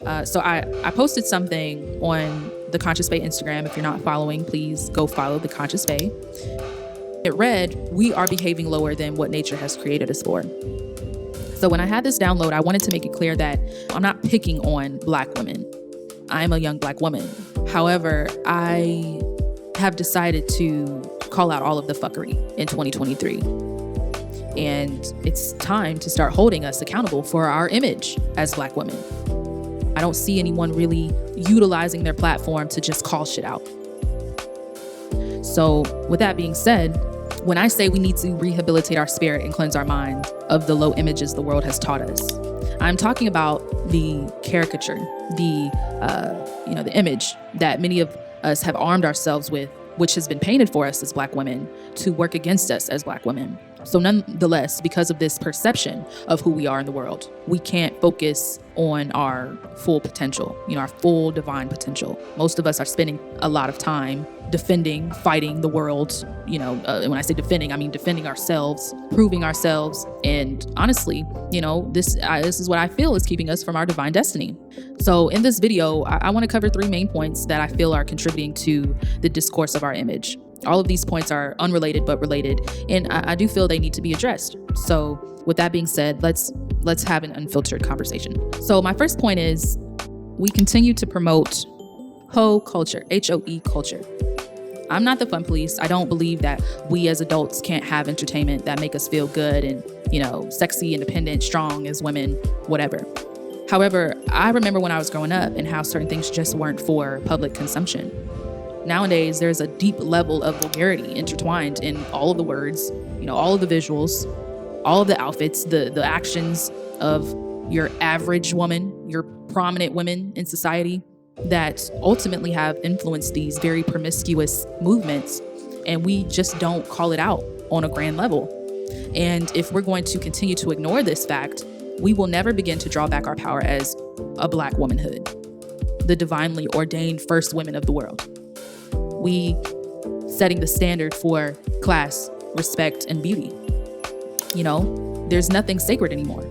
So I posted something on the Conscious Bay Instagram. If you're not following, please go follow the Conscious Bay. It read, "We are behaving lower than what nature has created us for." So when I had this download, I wanted to make it clear that I'm not picking on Black women. I'm a young Black woman. However, I have decided to call out all of the fuckery in 2023. And it's time to start holding us accountable for our image as Black women. I don't see anyone really utilizing their platform to just call shit out. So with that being said, when I say we need to rehabilitate our spirit and cleanse our mind of the low images the world has taught us, I'm talking about the caricature, the image that many of us have armed ourselves with, which has been painted for us as Black women to work against us as Black women. So nonetheless, because of this perception of who we are in the world, we can't focus on our full potential, our full divine potential. Most of us are spending a lot of time defending, fighting the world. When I say defending, I mean defending ourselves, proving ourselves. And honestly, this is what I feel is keeping us from our divine destiny. So in this video, I want to cover 3 main points that I feel are contributing to the discourse of our image. All of these points are unrelated but related, and I do feel they need to be addressed. So with that being said, let's have an unfiltered conversation. So my first point is we continue to promote Hoe Culture, Hoe Culture. I'm not the fun police. I don't believe that we as adults can't have entertainment that make us feel good and, sexy, independent, strong as women, whatever. However, I remember when I was growing up and how certain things just weren't for public consumption. Nowadays, there's a deep level of vulgarity intertwined in all of the words, all of the visuals, all of the outfits, the actions of your average woman, your prominent women in society that ultimately have influenced these very promiscuous movements. And we just don't call it out on a grand level. And if we're going to continue to ignore this fact, we will never begin to draw back our power as a Black womanhood, the divinely ordained first women of the world. We setting the standard for class, respect, and beauty. There's nothing sacred anymore.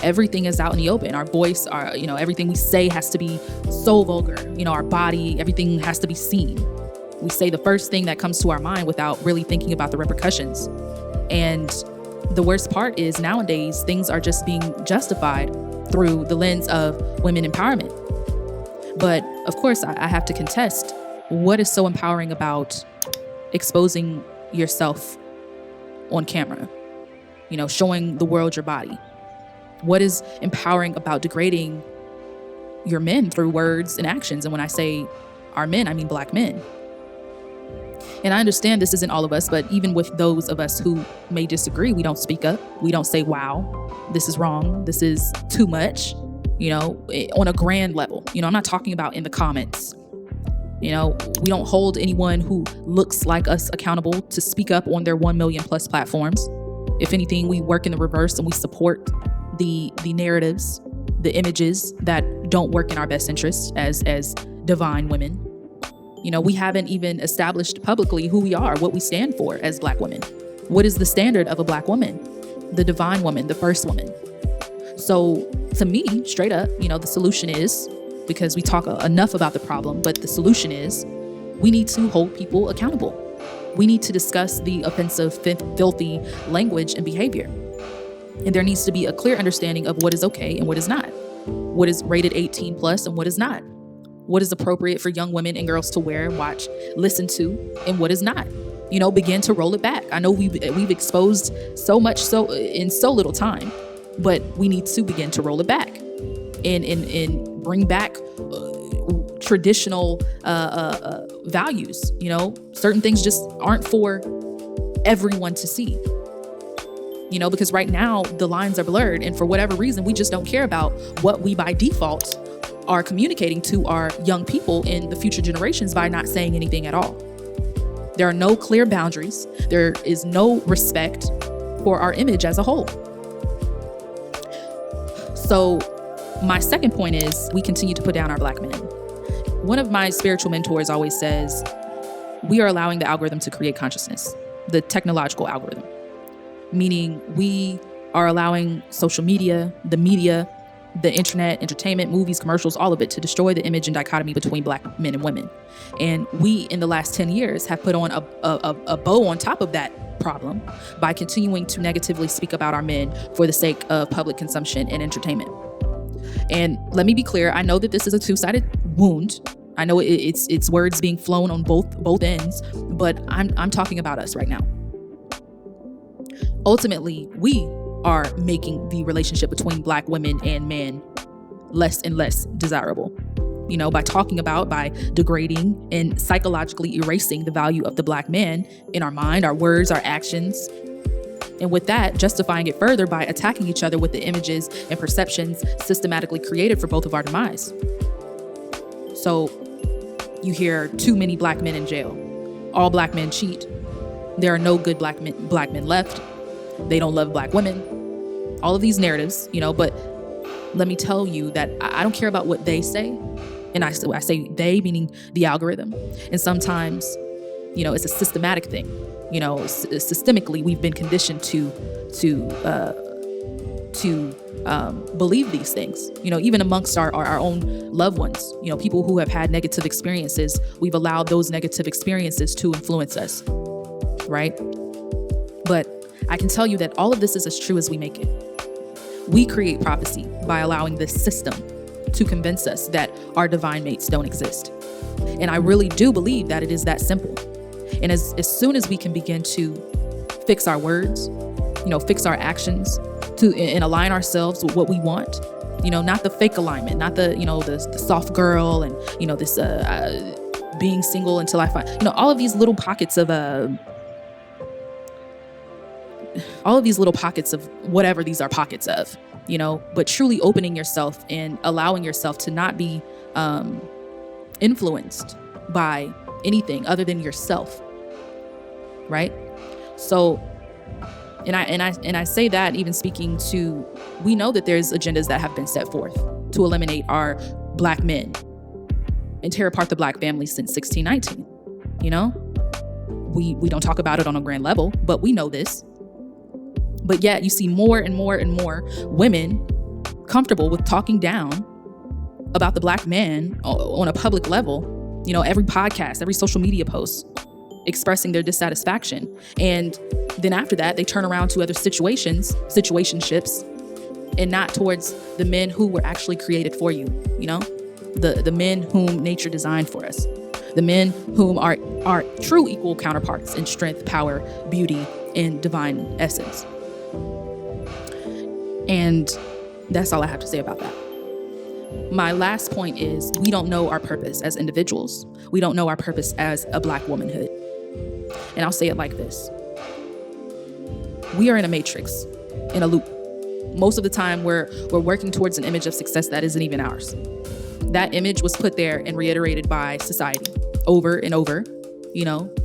Everything is out in the open. Our voice, everything we say has to be so vulgar. Our body, everything has to be seen. We say the first thing that comes to our mind without really thinking about the repercussions. And the worst part is nowadays, things are just being justified through the lens of women empowerment. But of course, I have to contest, what is so empowering about exposing yourself on camera? Showing the world your body. What is empowering about degrading your men through words and actions? And when I say our men, I mean Black men. And I understand this isn't all of us, but even with those of us who may disagree, we don't speak up. We don't say, wow, this is wrong. This is too much, on a grand level. I'm not talking about in the comments. We don't hold anyone who looks like us accountable to speak up on their 1 million plus platforms. If anything, we work in the reverse and we support the narratives, the images that don't work in our best interest as divine women. We haven't even established publicly who we are, what we stand for as Black women. What is the standard of a Black woman? The divine woman, the first woman. So to me, straight up, the solution is, because we talk enough about the problem, but the solution is we need to hold people accountable. We need to discuss the offensive, filthy language and behavior. And there needs to be a clear understanding of what is okay and what is not. What is rated 18 plus and what is not. What is appropriate for young women and girls to wear, watch, listen to, and what is not. Begin to roll it back. I know we've exposed so much in so little time, but we need to begin to roll it back and bring back traditional values. Certain things just aren't for everyone to see. Because right now the lines are blurred, and for whatever reason, we just don't care about what we by default are communicating to our young people in the future generations by not saying anything at all. There are no clear boundaries. There is no respect for our image as a whole. So my second point is we continue to put down our Black men. One of my spiritual mentors always says, we are allowing the algorithm to create consciousness, the technological algorithm, meaning we are allowing social media, the media, the internet, entertainment, movies, commercials, all of it, to destroy the image and dichotomy between Black men and women. And we, in the last 10 years, have put on a bow on top of that problem by continuing to negatively speak about our men for the sake of public consumption and entertainment. And let me be clear, I know that this is a two-sided wound. I know it's words being flown on both ends, but I'm talking about us right now. Ultimately, we are making the relationship between Black women and men less and less desirable, by talking about, by degrading and psychologically erasing the value of the Black man in our mind, our words, our actions. And with that, justifying it further by attacking each other with the images and perceptions systematically created for both of our demise. So you hear too many Black men in jail. All Black men cheat. There are no good Black men left. They don't love Black women. All of these narratives, but let me tell you that I don't care about what they say. And I say they, meaning the algorithm. And sometimes, it's a systematic thing. Systemically, we've been conditioned to believe these things, even amongst our own loved ones, people who have had negative experiences. We've allowed those negative experiences to influence us. Right. But I can tell you that all of this is as true as we make it. We create prophecy by allowing this system to convince us that our divine mates don't exist. And I really do believe that it is that simple. And as soon as we can begin to fix our words, fix our actions and align ourselves with what we want, not the fake alignment, not the soft girl and, this being single until I find, all of these little pockets of whatever these are pockets of, but truly opening yourself and allowing yourself to not be influenced by anything other than yourself. Right. So, and I say that even speaking to, we know that there's agendas that have been set forth to eliminate our Black men and tear apart the Black family since 1619. We don't talk about it on a grand level, but we know this. But yet you see more and more and more women comfortable with talking down about the Black man on a public level, every podcast, every social media post, expressing their dissatisfaction. And then after that, they turn around to other situationships, and not towards the men who were actually created for you, the men whom nature designed for us, the men whom are true equal counterparts in strength, power, beauty, and divine essence. And that's all I have to say about that. My last point is, we don't know our purpose as individuals. We don't know our purpose as a Black womanhood. And I'll say it like this. We are in a matrix, in a loop. Most of the time, we're working towards an image of success that isn't even ours. That image was put there and reiterated by society over and over,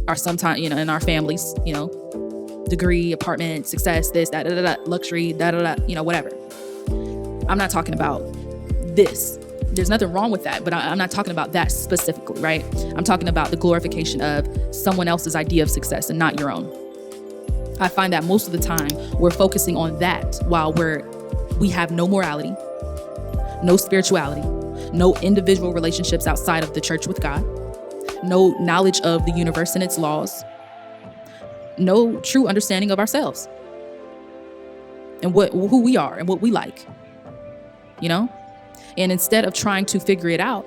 or sometimes, in our families, degree, apartment, success, this, that, luxury, whatever. I'm not talking about this. There's nothing wrong with that, but I'm not talking about that specifically, right? I'm talking about the glorification of someone else's idea of success and not your own. I find that most of the time we're focusing on that while we have no morality, no spirituality, no individual relationships outside of the church with God, no knowledge of the universe and its laws, no true understanding of ourselves and who we are and what we like, And instead of trying to figure it out,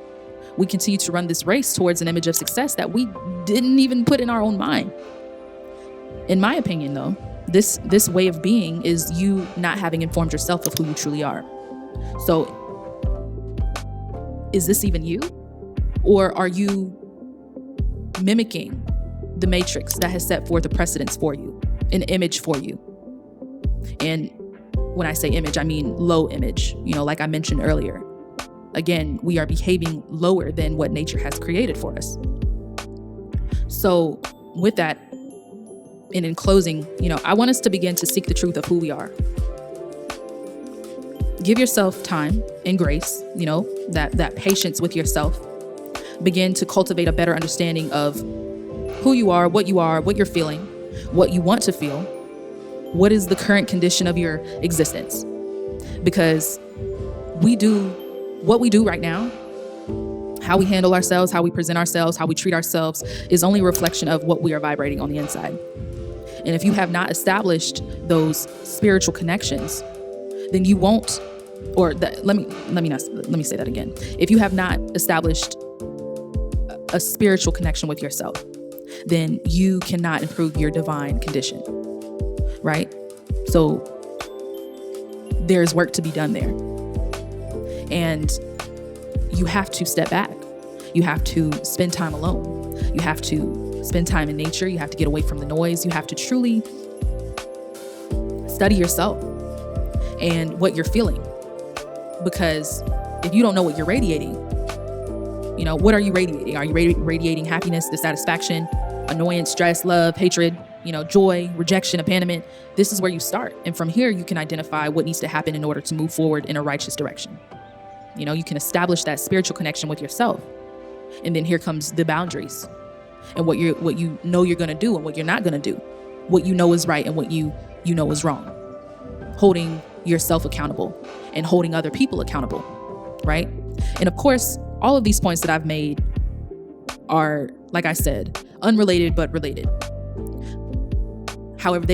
we continue to run this race towards an image of success that we didn't even put in our own mind. In my opinion, though, this way of being is you not having informed yourself of who you truly are. So, is this even you? Or are you mimicking the matrix that has set forth a precedence for you, an image for you? And when I say image, I mean low image, like I mentioned earlier. Again, we are behaving lower than what nature has created for us. So with that, and in closing, I want us to begin to seek the truth of who we are. Give yourself time and grace, that patience with yourself. Begin to cultivate a better understanding of who you are, what you're feeling, what you want to feel, what is the current condition of your existence. Because what we do right now, how we handle ourselves, how we present ourselves, how we treat ourselves is only a reflection of what we are vibrating on the inside. And if you have not established those spiritual connections, then you won't, let me say that again. If you have not established a spiritual connection with yourself, then you cannot improve your divine condition, right? So there's work to be done there. And you have to step back. You have to spend time alone. You have to spend time in nature. You have to get away from the noise. You have to truly study yourself and what you're feeling. Because if you don't know what you're radiating, what are you radiating? Are you radiating happiness, dissatisfaction, annoyance, stress, love, hatred, joy, rejection, abandonment? This is where you start. And from here, you can identify what needs to happen in order to move forward in a righteous direction. You can establish that spiritual connection with yourself. And then here comes the boundaries and what you know you're going to do and what you're not going to do, what you know is right and what you know is wrong. Holding yourself accountable and holding other people accountable, right? And of course, all of these points that I've made are, like I said, unrelated but related. However,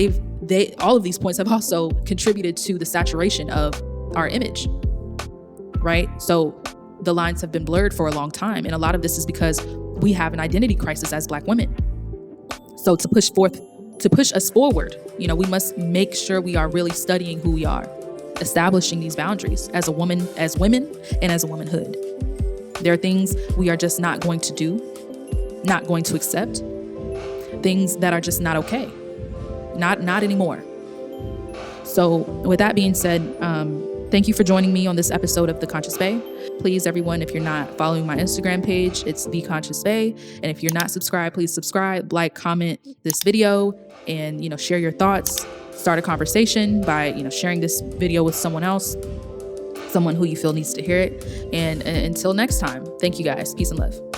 all of these points have also contributed to the saturation of our image, right? So the lines have been blurred for a long time. And a lot of this is because we have an identity crisis as Black women. So to push us forward, we must make sure we are really studying who we are, establishing these boundaries as a woman, as women, and as a womanhood. There are things we are just not going to do, not going to accept, things that are just not okay, not anymore. So with that being said, thank you for joining me on this episode of The Conscious Bae. Please, everyone, if you're not following my Instagram page, it's The Conscious Bae. And if you're not subscribed, please subscribe, like, comment this video, and, share your thoughts. Start a conversation by, sharing this video with someone else, someone who you feel needs to hear it. And until next time, thank you guys. Peace and love.